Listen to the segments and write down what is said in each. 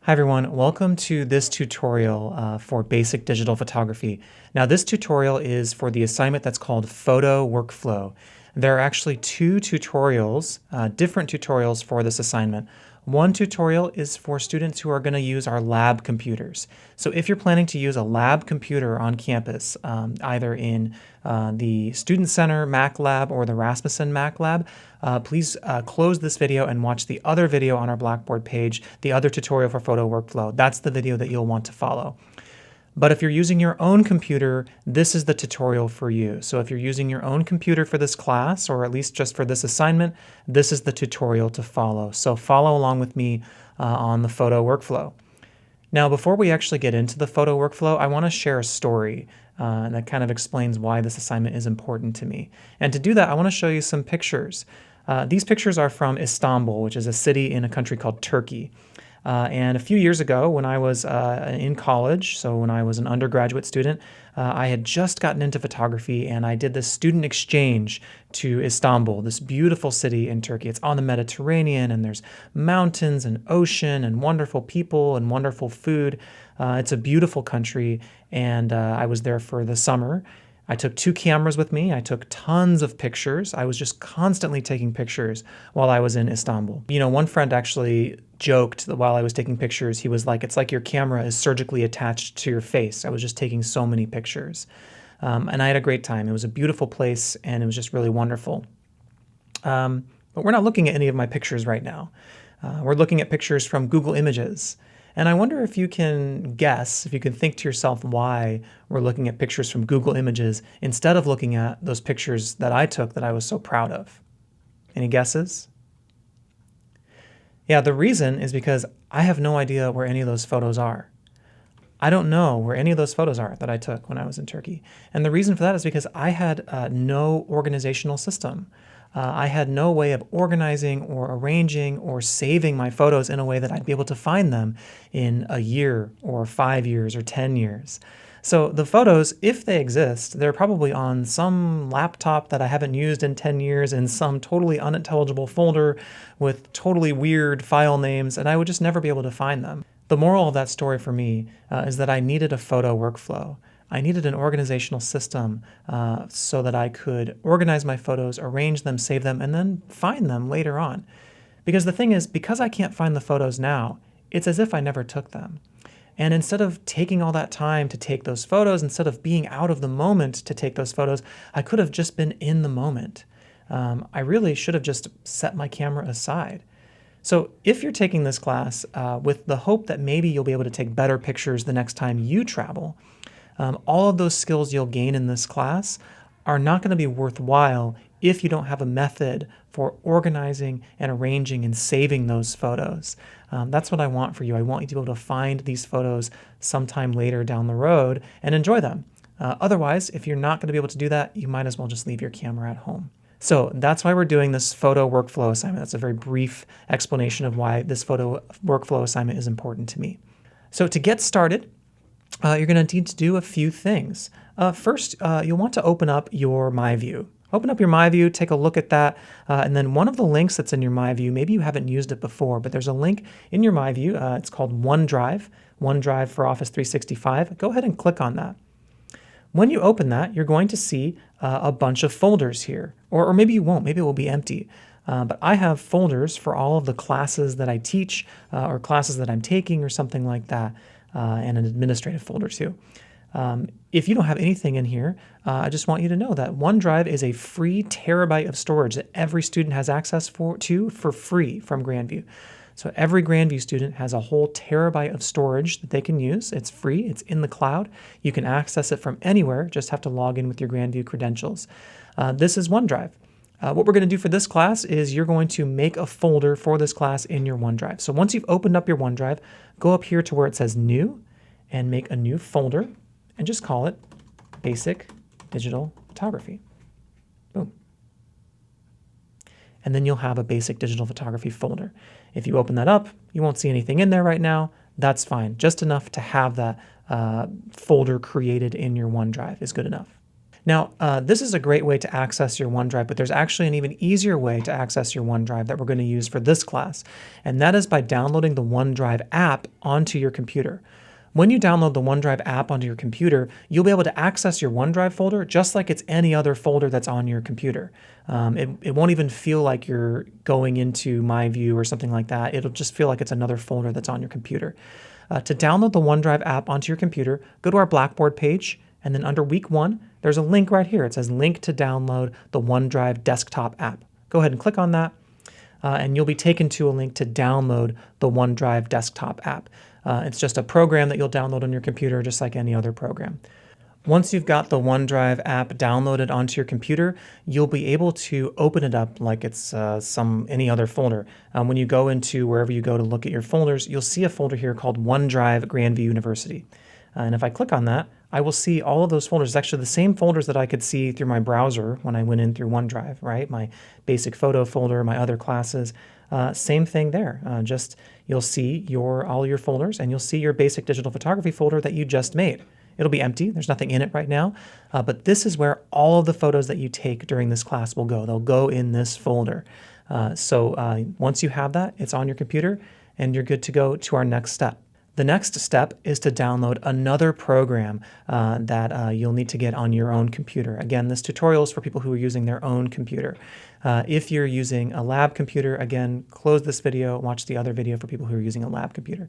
Hi everyone, welcome to this tutorial for basic digital photography. Now this tutorial is for the assignment that's called Photo Workflow. There are actually two tutorials, different tutorials for this assignment. One tutorial is for students who are going to use our lab computers. So if you're planning to use a lab computer on campus, either in the Student Center Mac Lab or the Rasmussen Mac Lab, please close this video and watch the other video on our Blackboard page, the other tutorial for photo workflow. That's the video that you'll want to follow. But if you're using your own computer, this is the tutorial for you. So if you're using your own computer for this class, or at least just for this assignment, this is the tutorial to follow. So follow along with me on the photo workflow. Now, before we actually get into the photo workflow, I want to share a story that kind of explains why this assignment is important to me. And to do that, I want to show you some pictures. These pictures are from Istanbul, which is a city in a country called Turkey. And a few years ago, when I was in college, so when I was an undergraduate student, I had just gotten into photography and I did this student exchange to Istanbul, this beautiful city in Turkey. It's on the Mediterranean and there's mountains and ocean and wonderful people and wonderful food. It's a beautiful country and I was there for the summer. I took 2 cameras with me. I took tons of pictures. I was just constantly taking pictures while I was in Istanbul. You know, one friend actually joked that while I was taking pictures, he was like, it's like your camera is surgically attached to your face. I was just taking so many pictures. And I had a great time. It was a beautiful place and it was just really wonderful. But we're not looking at any of my pictures right now. We're looking at pictures from Google Images. And I wonder if you can guess, if you can think to yourself why we're looking at pictures from Google Images instead of looking at those pictures that I took that I was so proud of. Any guesses? Yeah, the reason is because I have no idea where any of those photos are. I don't know where any of those photos are that I took when I was in Turkey. And the reason for that is because I had no organizational system. I had no way of organizing or arranging or saving my photos in a way that I'd be able to find them in a year or 5 years or 10 years. So the photos, if they exist, they're probably on some laptop that I haven't used in 10 years in some totally unintelligible folder with totally weird file names, and I would just never be able to find them. The moral of that story for me is that I needed a photo workflow. I needed an organizational system so that I could organize my photos, arrange them, save them, and then find them later on. Because the thing is, because I can't find the photos now, it's as if I never took them. And instead of taking all that time to take those photos, instead of being out of the moment to take those photos, I could have just been in the moment. I really should have just set my camera aside. So if you're taking this class with the hope that maybe you'll be able to take better pictures the next time you travel, all of those skills you'll gain in this class are not going to be worthwhile if you don't have a method for organizing and arranging and saving those photos. That's what I want for you. I want you to be able to find these photos sometime later down the road and enjoy them. Otherwise, if you're not going to be able to do that, you might as well just leave your camera at home. So that's why we're doing this photo workflow assignment. That's a very brief explanation of why this photo workflow assignment is important to me. So to get started, you're going to need to do a few things. First, you'll want to open up your MyView. Open up your MyView, take a look at that, and then one of the links that's in your MyView, maybe you haven't used it before, but there's a link in your MyView. It's called OneDrive, OneDrive for Office 365. Go ahead and click on that. When you open that, you're going to see a bunch of folders here, or maybe you won't. Maybe it will be empty. But I have folders for all of the classes that I teach or classes that I'm taking or something like that. And an administrative folder too. If you don't have anything in here, I just want you to know that OneDrive is a free terabyte of storage that every student has access to for free from Grandview. So every Grandview student has a whole terabyte of storage that they can use. It's free, it's in the cloud. You can access it from anywhere, just have to log in with your Grandview credentials. This is OneDrive. What we're going to do for this class is you're going to make a folder for this class in your OneDrive. So once you've opened up your OneDrive, go up here to where it says New and make a new folder and just call it Basic Digital Photography. Boom. And then you'll have a Basic Digital Photography folder. If you open that up, you won't see anything in there right now. That's fine. Just enough to have that folder created in your OneDrive is good enough. Now, this is a great way to access your OneDrive, but there's actually an even easier way to access your OneDrive that we're going to use for this class, and that is by downloading the OneDrive app onto your computer. When you download the OneDrive app onto your computer, you'll be able to access your OneDrive folder just like it's any other folder that's on your computer. It won't even feel like you're going into My View or something like that. It'll just feel like it's another folder that's on your computer. To download the OneDrive app onto your computer, go to our Blackboard page, and then under week 1, there's a link right here. It says link to download the OneDrive desktop app. Go ahead and click on that, and you'll be taken to a link to download the OneDrive desktop app. It's just a program that you'll download on your computer just like any other program. Once you've got the OneDrive app downloaded onto your computer, you'll be able to open it up like it's any other folder. When you go into wherever you go to look at your folders, you'll see a folder here called OneDrive Grandview University. And if I click on that, I will see all of those folders. It's actually the same folders that I could see through my browser when I went in through OneDrive, right? My basic photo folder, my other classes, same thing there. Just you'll see all your folders, and you'll see your basic digital photography folder that you just made. It'll be empty. There's nothing in it right now, but this is where all of the photos that you take during this class will go. They'll go in this folder. So once you have that, it's on your computer, and you're good to go to our next step. The next step is to download another program that you'll need to get on your own computer. Again, this tutorial is for people who are using their own computer. If you're using a lab computer, again, close this video, watch the other video for people who are using a lab computer.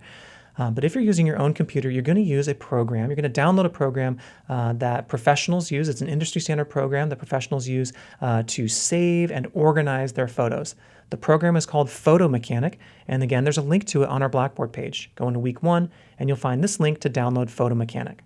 But if you're using your own computer, you're going to use a program. You're going to download a program that professionals use. It's an industry standard program that professionals use to save and organize their photos. The program is called Photo Mechanic, and again, there's a link to it on our Blackboard page. Go into week 1, and you'll find this link to download Photo Mechanic.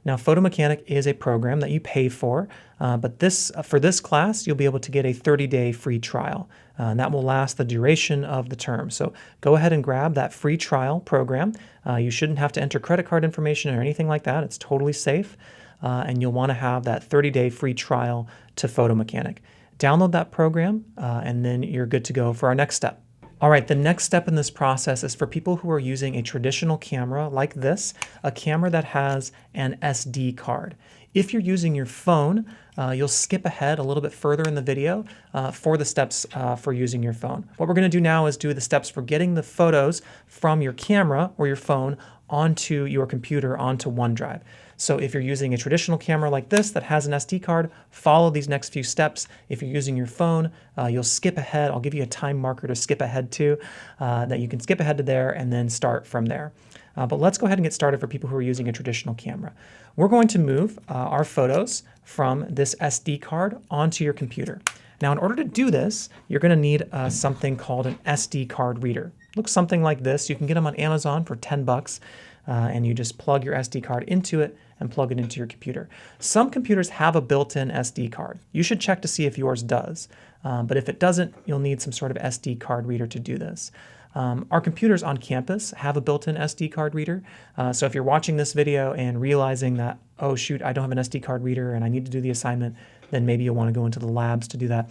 Now, Photo Mechanic is a program that you pay for, but for this class, you'll be able to get a 30-day free trial, and that will last the duration of the term. So go ahead and grab that free trial program. You shouldn't have to enter credit card information or anything like that. It's totally safe, and you'll want to have that 30-day free trial to Photo Mechanic. Download that program, and then you're good to go for our next step. All right, the next step in this process is for people who are using a traditional camera like this, a camera that has an SD card. If you're using your phone, you'll skip ahead a little bit further in the video for the steps for using your phone. What we're going to do now is do the steps for getting the photos from your camera or your phone onto your computer, onto OneDrive. So if you're using a traditional camera like this that has an SD card, follow these next few steps. If you're using your phone, you'll skip ahead. I'll give you a time marker to skip ahead to, that you can skip ahead to there and then start from there. But let's go ahead and get started for people who are using a traditional camera. We're going to move our photos from this SD card onto your computer. Now, in order to do this, you're going to need something called an SD card reader. Looks something like this. You can get them on Amazon for 10 bucks. And you just plug your SD card into it and plug it into your computer. Some computers have a built-in SD card. You should check to see if yours does. But if it doesn't, you'll need some sort of SD card reader to do this. Our computers on campus have a built-in SD card reader. So if you're watching this video and realizing that, oh shoot, I don't have an SD card reader and I need to do the assignment, then maybe you'll want to go into the labs to do that.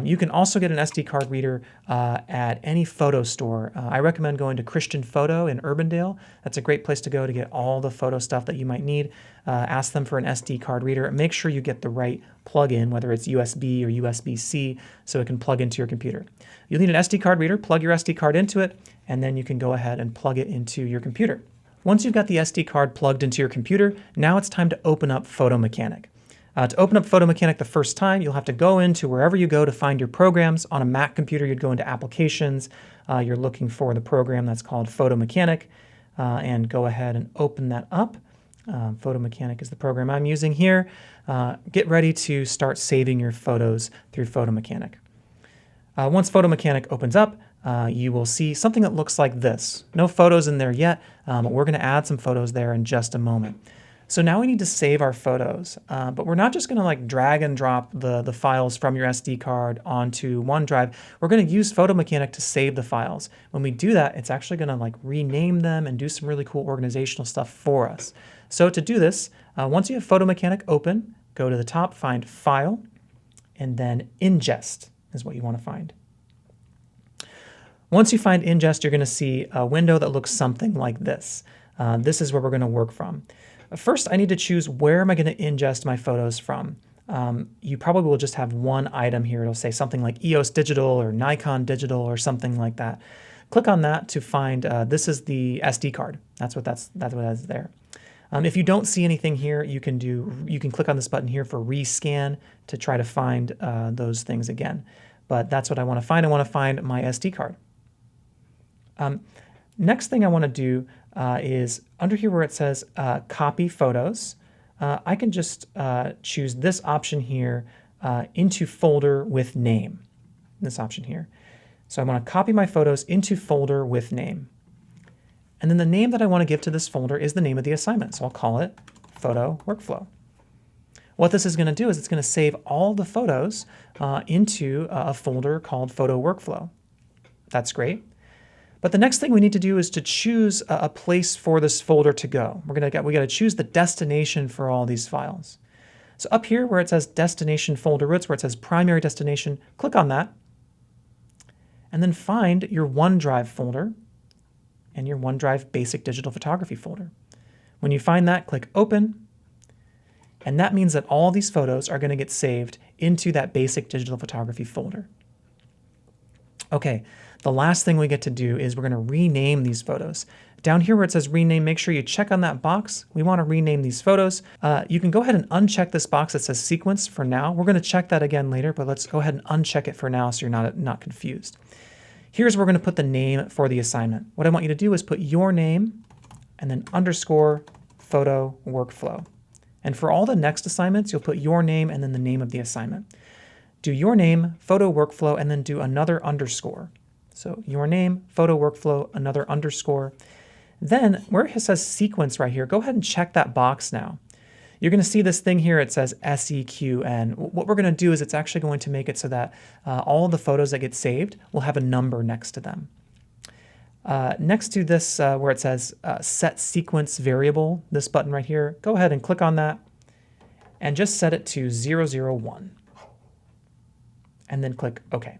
You can also get an SD card reader at any photo store. I recommend going to Christian Photo in Urbandale. That's a great place to go to get all the photo stuff that you might need. Ask them for an SD card reader. Make sure you get the right plug-in, whether it's USB or USB-C, so it can plug into your computer. You'll need an SD card reader. Plug your SD card into it, and then you can go ahead and plug it into your computer. Once you've got the SD card plugged into your computer, now it's time to open up Photo Mechanic. To open up Photo Mechanic the first time, you'll have to go into wherever you go to find your programs. On a Mac computer, you'd go into Applications. You're looking for the program that's called Photo Mechanic, and go ahead and open that up. Photo Mechanic is the program I'm using here. Get ready to start saving your photos through Photo Mechanic. Once Photo Mechanic opens up, you will see something that looks like this. No photos in there yet, but we're going to add some photos there in just a moment. So now we need to save our photos, but we're not just going to like drag and drop the files from your SD card onto OneDrive. We're going to use Photo Mechanic to save the files. When we do that, it's actually going to like rename them and do some really cool organizational stuff for us. So to do this, once you have Photo Mechanic open, go to the top, find File, and then Ingest is what you want to find. Once you find Ingest, you're going to see a window that looks something like this. This is where we're going to work from. First, I need to choose where am I going to ingest my photos from. You probably will just have one item here. It'll say something like EOS Digital or Nikon Digital or something like that. Click on that to find, this is the SD card. That's what is there. If you don't see anything here, you can click on this button here for rescan to try to find those things again. But that's what I want to find. I want to find my SD card. Next thing I want to do is under here where it says copy photos, I can just choose this option here, into folder with name, this option here. So I want to copy my photos into folder with name. And then the name that I want to give to this folder is the name of the assignment. So I'll call it Photo Workflow. What this is going to do is it's going to save all the photos into a folder called Photo Workflow. That's great. But the next thing we need to do is to choose a place for this folder to go. We got to choose the destination for all these files. So up here where it says destination folder roots, where it says primary destination, click on that. And then find your OneDrive folder and your OneDrive Basic Digital Photography folder. When you find that, click Open. And that means that all these photos are going to get saved into that Basic Digital Photography folder. Okay, the last thing we get to do is we're going to rename these photos. Down here where it says rename, make sure you check on that box. We want to rename these photos. You can go ahead and uncheck this box that says sequence for now. We're going to check that again later, but let's go ahead and uncheck it for now so you're not confused. Here's where we're going to put the name for the assignment. What I want you to do is put your name and then underscore photo workflow. And for all the next assignments, you'll put your name and then the name of the assignment. Do your name, photo workflow, and then do another underscore. So your name, photo workflow, another underscore. Then where it says sequence right here, go ahead and check that box now. You're going to see this thing here, it says SEQN. What we're going to do is it's actually going to make it so that all of the photos that get saved will have a number next to them. Next to this where it says set sequence variable, this button right here, go ahead and click on that and just set it to 001. And then click OK.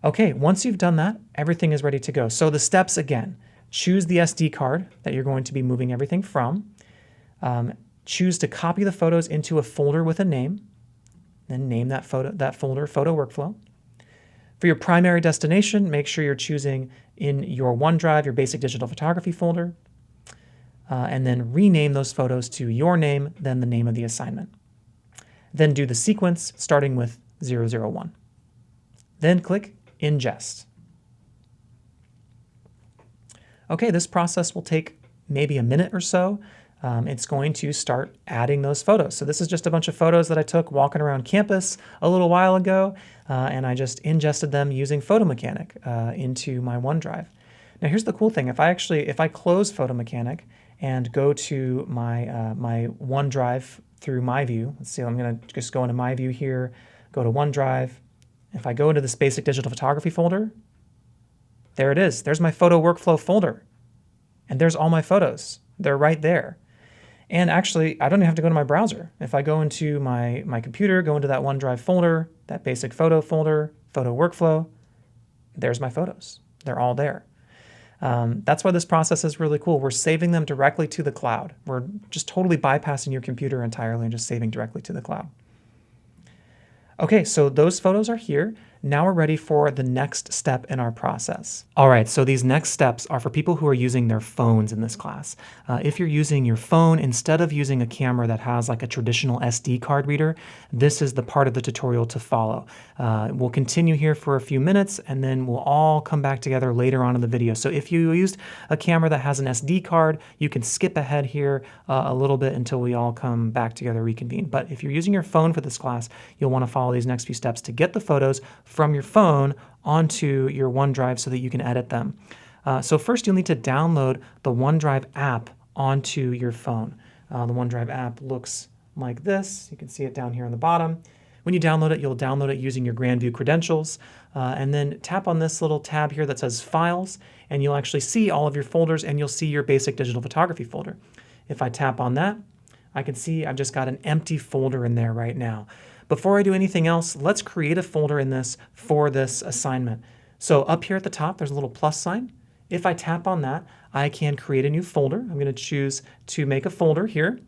Okay, once you've done that, everything is ready to go. So the steps again, choose the SD card that you're going to be moving everything from. Choose to copy the photos into a folder with a name, then name that folder Photo Workflow. For your primary destination, make sure you're choosing in your OneDrive, your Basic Digital Photography folder, and then rename those photos to your name, then the name of the assignment. Then do the sequence starting with 001. Then click Ingest. Okay, this process will take maybe a minute or so. It's going to start adding those photos. So this is just a bunch of photos that I took walking around campus a little while ago, and I just ingested them using Photo Mechanic into my OneDrive. Now here's the cool thing. If I close Photo Mechanic and go to my my OneDrive through My View, let's see, I'm going to just go into My View here, go to OneDrive. If I go into this Basic Digital Photography folder, there it is. There's my Photo Workflow folder. And there's all my photos. They're right there. And actually, I don't even have to go to my browser. If I go into my computer, go into that OneDrive folder, that basic photo folder, Photo Workflow, there's my photos. They're all there. That's why this process is really cool. We're saving them directly to the cloud. We're just totally bypassing your computer entirely and just saving directly to the cloud. Okay, so those photos are here. Now we're ready for the next step in our process. All right, so these next steps are for people who are using their phones in this class. If you're using your phone, instead of using a camera that has like a traditional SD card reader, this is the part of the tutorial to follow. We'll continue here for a few minutes and then we'll all come back together later on in the video. So if you used a camera that has an SD card, you can skip ahead here a little bit until we all come back together, reconvene. But if you're using your phone for this class, you'll want to follow these next few steps to get the photos from your phone onto your OneDrive so that you can edit them. So first you'll need to download the OneDrive app onto your phone. The OneDrive app looks like this. You can see it down here on the bottom. When you download it, you'll download it using your Grandview credentials, and then tap on this little tab here that says Files, and you'll actually see all of your folders and you'll see your Basic Digital Photography folder. If I tap on that, I can see I've just got an empty folder in there right now. Before I do anything else, let's create a folder in this for this assignment. So up here at the top, there's a little plus sign. If I tap on that, I can create a new folder. I'm going to choose to make a folder here,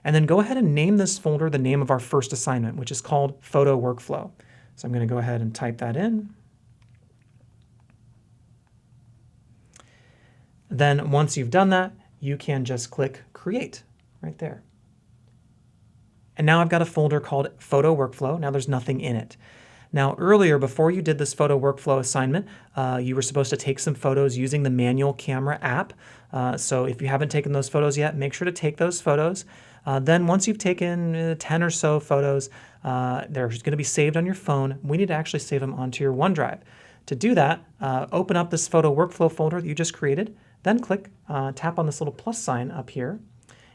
and then go ahead and name this folder the name of our first assignment, which is called Photo Workflow. So I'm going to go ahead and type that in. Then once you've done that, you can just click Create right there. And now I've got a folder called Photo Workflow. Now there's nothing in it. Now earlier, before you did this photo workflow assignment, you were supposed to take some photos using the manual camera app. So if you haven't taken those photos yet, make sure to take those photos. Then once you've taken 10 or so photos, they're going to be saved on your phone. We need to actually save them onto your OneDrive. To do that, open up this photo workflow folder that you just created, then tap on this little plus sign up here,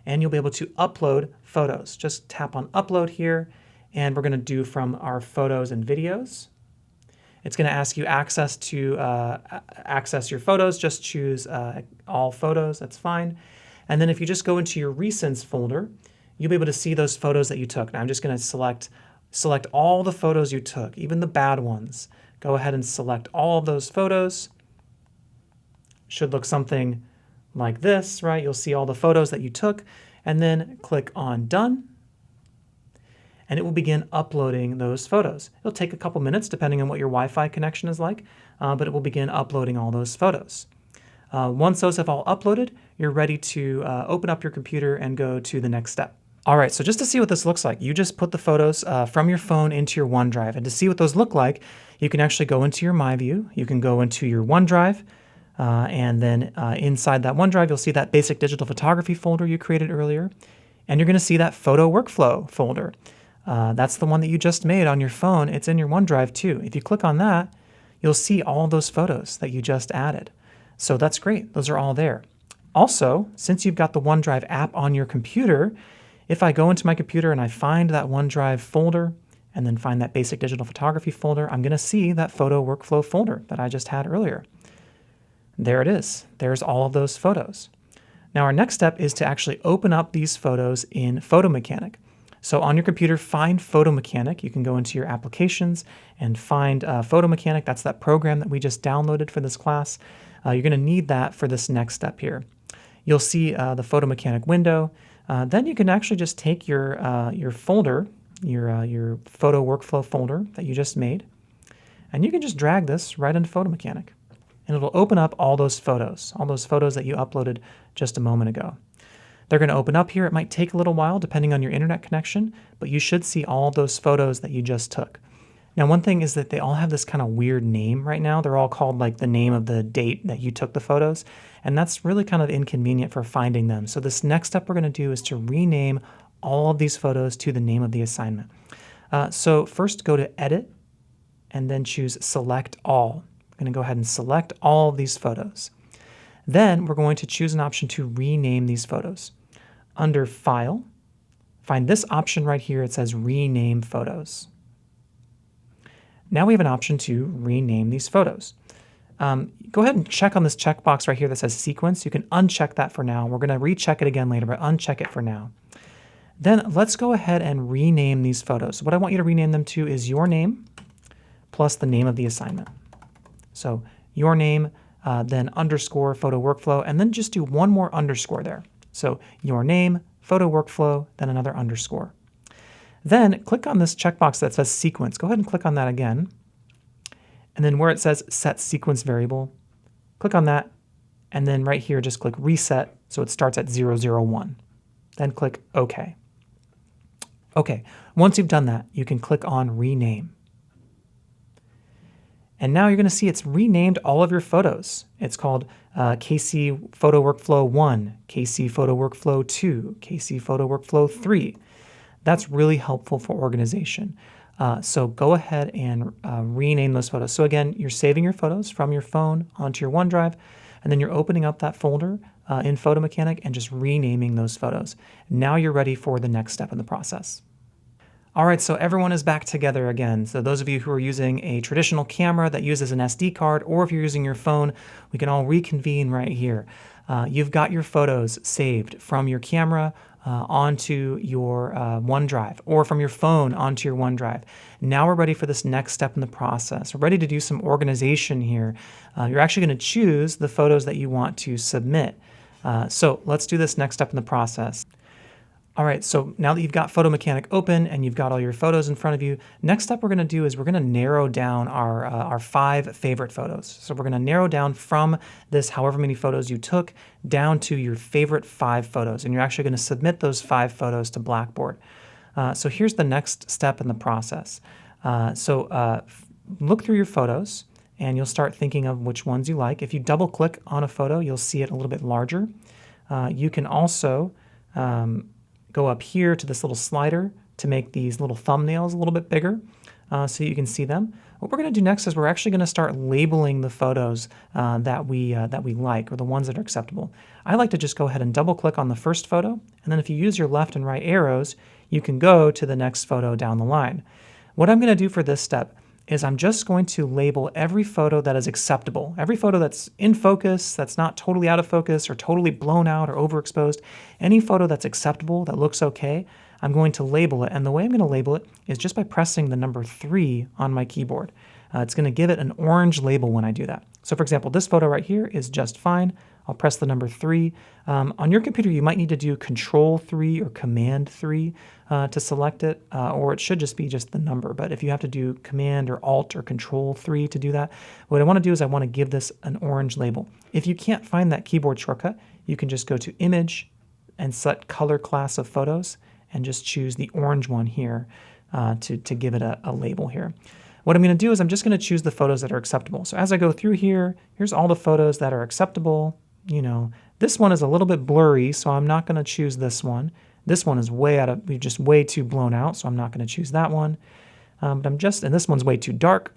and you'll be able to upload photos. Just tap on upload here, and we're going to do from our photos and videos. It's going to ask you access your photos. Just choose all photos. That's fine. And then if you just go into your recents folder, you'll be able to see those photos that you took. Now I'm just going to select all the photos you took, even the bad ones. Go ahead and select all of those photos. Should look something like this, right? You'll see all the photos that you took, and then click on Done. And it will begin uploading those photos. It'll take a couple minutes depending on what your Wi-Fi connection is like, but it will begin uploading all those photos. Once those have all uploaded, you're ready to open up your computer and go to the next step. All right, so just to see what this looks like, you just put the photos from your phone into your OneDrive. And to see what those look like, you can actually go into your My View. You can go into your OneDrive, and then inside that OneDrive, you'll see that basic digital photography folder you created earlier. And you're going to see that photo workflow folder. That's the one that you just made on your phone. It's in your OneDrive too. If you click on that, you'll see all those photos that you just added. So that's great. Those are all there. Also, since you've got the OneDrive app on your computer, if I go into my computer and I find that OneDrive folder and then find that basic digital photography folder, I'm going to see that photo workflow folder that I just had earlier. There it is. There's all of those photos. Now our next step is to actually open up these photos in Photo Mechanic. So on your computer, find Photo Mechanic. You can go into your applications and find Photo Mechanic. That's that program that we just downloaded for this class. You're going to need that for this next step here. You'll see the Photo Mechanic window. Then you can actually just take your folder, your photo workflow folder that you just made, and you can just drag this right into Photo Mechanic. And it'll open up all those photos that you uploaded just a moment ago. They're going to open up here. It might take a little while depending on your internet connection, but you should see all those photos that you just took. Now, one thing is that they all have this kind of weird name right now. They're all called like the name of the date that you took the photos, and that's really kind of inconvenient for finding them. So this next step we're going to do is to rename all of these photos to the name of the assignment. So first go to Edit, and then choose Select All. I'm going to go ahead and select all of these photos. Then we're going to choose an option to rename these photos. Under File, find this option right here. It says Rename Photos. Now we have an option to rename these photos. Go ahead and check on this checkbox right here that says Sequence. You can uncheck that for now. We're going to recheck it again later, but uncheck it for now. Then let's go ahead and rename these photos. What I want you to rename them to is your name plus the name of the assignment. So your name, then underscore photo workflow, and then just do one more underscore there. So your name, photo workflow, then another underscore. Then click on this checkbox that says Sequence. Go ahead and click on that again. And then where it says Set Sequence Variable, click on that. And then right here, just click Reset so it starts at 001. Then click OK. OK, once you've done that, you can click on Rename. And now you're going to see it's renamed all of your photos. It's called KC Photo Workflow 1, KC Photo Workflow 2, KC Photo Workflow 3. That's really helpful for organization. So go ahead and rename those photos. So again, you're saving your photos from your phone onto your OneDrive, and then you're opening up that folder in Photo Mechanic and just renaming those photos. Now you're ready for the next step in the process. All right, so everyone is back together again. So those of you who are using a traditional camera that uses an SD card, or if you're using your phone, we can all reconvene right here. You've got your photos saved from your camera onto your OneDrive, or from your phone onto your OneDrive. Now we're ready for this next step in the process. We're ready to do some organization here. You're actually going to choose the photos that you want to submit. So let's do this next step in the process. All right, so now that you've got Photo Mechanic open and you've got all your photos in front of you, next step we're going to do is we're going to narrow down our 5 favorite photos. So we're going to narrow down from this however many photos you took down to your favorite 5 photos, and you're actually going to submit those 5 photos to Blackboard. So here's the next step in the process. Look through your photos and you'll start thinking of which ones you like. If you double click on a photo, you'll see it a little bit larger. You can also go up here to this little slider to make these little thumbnails a little bit bigger so you can see them. What we're going to do next is we're actually going to start labeling the photos that we like, or the ones that are acceptable. I like to just go ahead and double click on the first photo, and then if you use your left and right arrows, you can go to the next photo down the line. What I'm going to do for this step is I'm just going to label every photo that is acceptable. Every photo that's in focus, that's not totally out of focus or totally blown out or overexposed. Any photo that's acceptable, that looks okay, I'm going to label it. And the way I'm going to label it is just by pressing the number 3 on my keyboard. It's going to give it an orange label when I do that. So for example, this photo right here is just fine. I'll press the number 3. On your computer, you might need to do Control 3 or Command 3 to select it, or it should just be just the number. But if you have to do Command or Alt or Control 3 to do that, what I want to do is I want to give this an orange label. If you can't find that keyboard shortcut, you can just go to Image and set Color Class of Photos and just choose the orange one here to give it a label here. What I'm going to do is I'm just going to choose the photos that are acceptable. So as I go through here, here's all the photos that are acceptable. You know, this one is a little bit blurry, so I'm not going to choose this one. This one is just way too blown out, so I'm not going to choose that one. And this one's way too dark,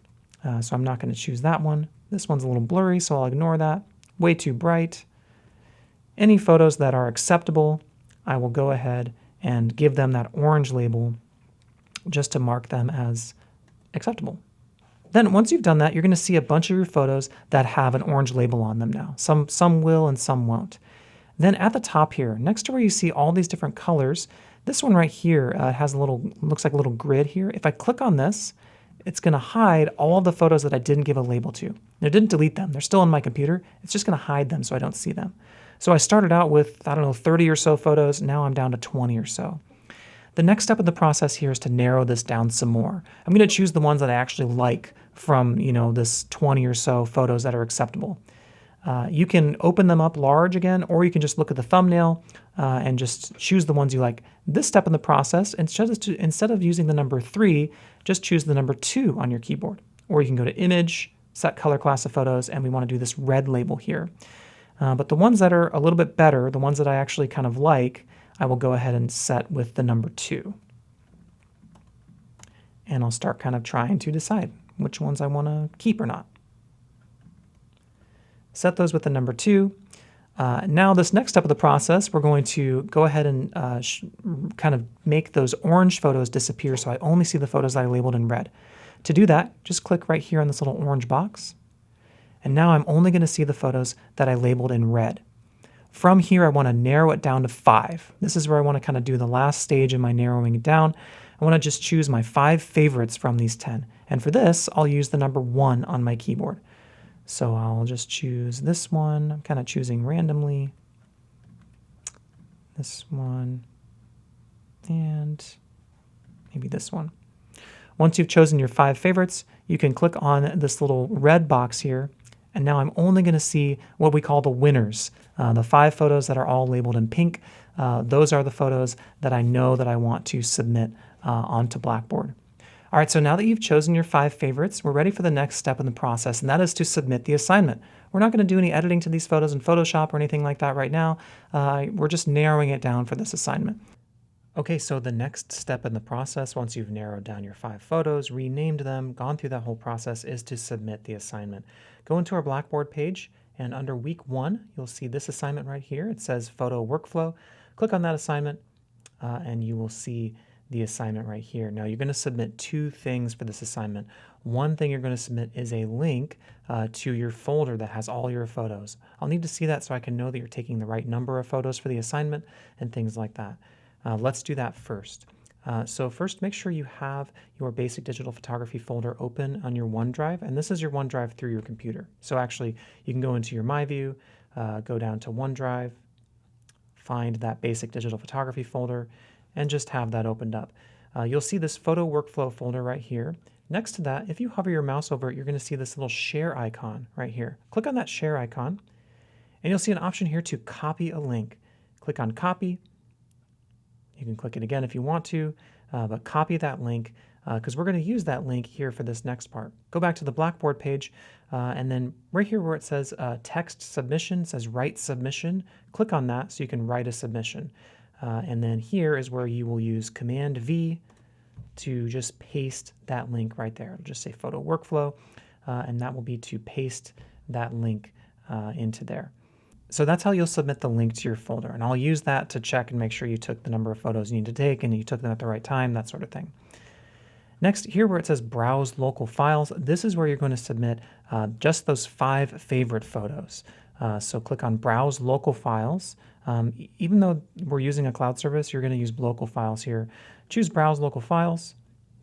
so I'm not going to choose that one. This one's a little blurry, so I'll ignore that. Way too bright. Any photos that are acceptable, I will go ahead and give them that orange label just to mark them as acceptable. Then once you've done that, you're going to see a bunch of your photos that have an orange label on them now. Some will and some won't. Then at the top here, next to where you see all these different colors, this one right here has looks like a little grid here. If I click on this, it's going to hide all of the photos that I didn't give a label to. I didn't delete them. They're still on my computer. It's just going to hide them so I don't see them. So I started out with, 30 or so photos. Now I'm down to 20 or so. The next step of the process here is to narrow this down some more. I'm going to choose the ones that I actually like from, this 20 or so photos that are acceptable. You can open them up large again, or you can just look at the thumbnail and just choose the ones you like. This step in the process, instead of using the number 3, just choose the number 2 on your keyboard. Or you can go to Image, set Color Class of Photos, and we want to do this red label here. But the ones that are a little bit better, the ones that I actually kind of like, I will go ahead and set with the number 2. And I'll start kind of trying to decide which ones I want to keep or not. Set those with the number 2. Now this next step of the process, we're going to go ahead and kind of make those orange photos disappear so I only see the photos that I labeled in red. To do that, just click right here on this little orange box. And now I'm only going to see the photos that I labeled in red. From here, I want to narrow it down to 5. This is where I want to kind of do the last stage of my narrowing it down. I want to just choose my 5 favorites from these 10. And for this, I'll use the number 1 on my keyboard. So I'll just choose this one. I'm kind of choosing randomly. This one. And maybe this one. Once you've chosen your 5 favorites, you can click on this little red box here. And now I'm only going to see what we call the winners, the 5 photos that are all labeled in pink. Those are the photos that I know that I want to submit onto Blackboard. All right, so now that you've chosen your 5 favorites, we're ready for the next step in the process, and that is to submit the assignment. We're not going to do any editing to these photos in Photoshop or anything like that right now. We're just narrowing it down for this assignment. Okay, so the next step in the process, once you've narrowed down your 5 photos, renamed them, gone through that whole process, is to submit the assignment. Go into our Blackboard page, and under week 1, you'll see this assignment right here. It says Photo Workflow. Click on that assignment, and you will see the assignment right here. Now you're going to submit two things for this assignment. One thing you're going to submit is a link to your folder that has all your photos. I'll need to see that so I can know that you're taking the right number of photos for the assignment and things like that. Let's do that first. So first, make sure you have your basic digital photography folder open on your OneDrive, and this is your OneDrive through your computer. So actually, you can go into your My View, go down to OneDrive, find that basic digital photography folder, and just have that opened up. You'll see this photo workflow folder right here. Next to that, if you hover your mouse over it, you're going to see this little share icon right here. Click on that share icon, and you'll see an option here to copy a link. Click on copy. You can click it again if you want to, but copy that link because we're going to use that link here for this next part. Go back to the Blackboard page, and then right here where it says text submission, says write submission, click on that so you can write a submission. And then here is where you will use Command V to just paste that link right there. It'll just say photo workflow, and that will be to paste that link into there. So that's how you'll submit the link to your folder. And I'll use that to check and make sure you took the number of photos you need to take and you took them at the right time, that sort of thing. Next, here where it says Browse Local Files, this is where you're going to submit just those 5 favorite photos. So click on Browse Local Files. Even though we're using a cloud service, you're going to use local files here. Choose Browse Local Files,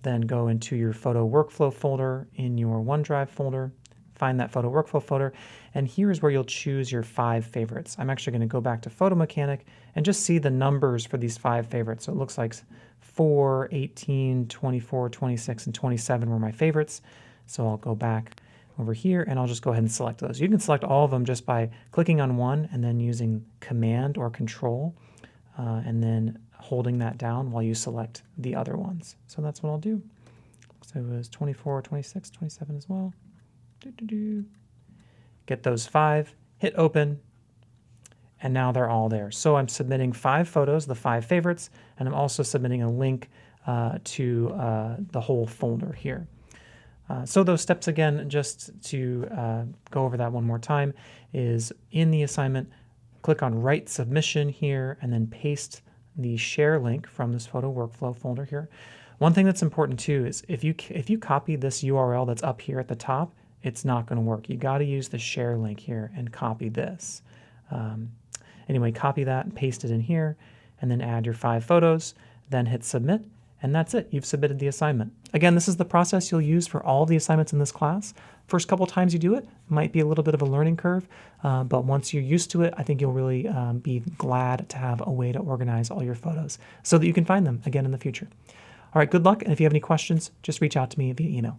then go into your Photo Workflow folder in your OneDrive folder, find that Photo Workflow folder, and here is where you'll choose your 5 favorites. I'm actually going to go back to Photo Mechanic and just see the numbers for these 5 favorites. So it looks like 4, 18, 24, 26, and 27 were my favorites. So I'll go back over here and I'll just go ahead and select those. You can select all of them just by clicking on one and then using Command or Control and then holding that down while you select the other ones. So that's what I'll do. So it was 24, 26, 27 as well. Get those 5, hit open, and now they're all there. So I'm submitting 5 photos, the 5 favorites, and I'm also submitting a link to the whole folder here. So those steps again, just to go over that one more time, is in the assignment, click on Write Submission here, and then paste the share link from this photo workflow folder here. One thing that's important too is if you copy this URL that's up here at the top, it's not going to work. You got to use the share link here and copy this. Anyway, copy that and paste it in here, and then add your 5 photos, then hit submit, and that's it. You've submitted the assignment. Again, this is the process you'll use for all the assignments in this class. First couple times you do it might be a little bit of a learning curve, but once you're used to it, I think you'll really be glad to have a way to organize all your photos so that you can find them again in the future. All right, good luck, and if you have any questions, just reach out to me via email.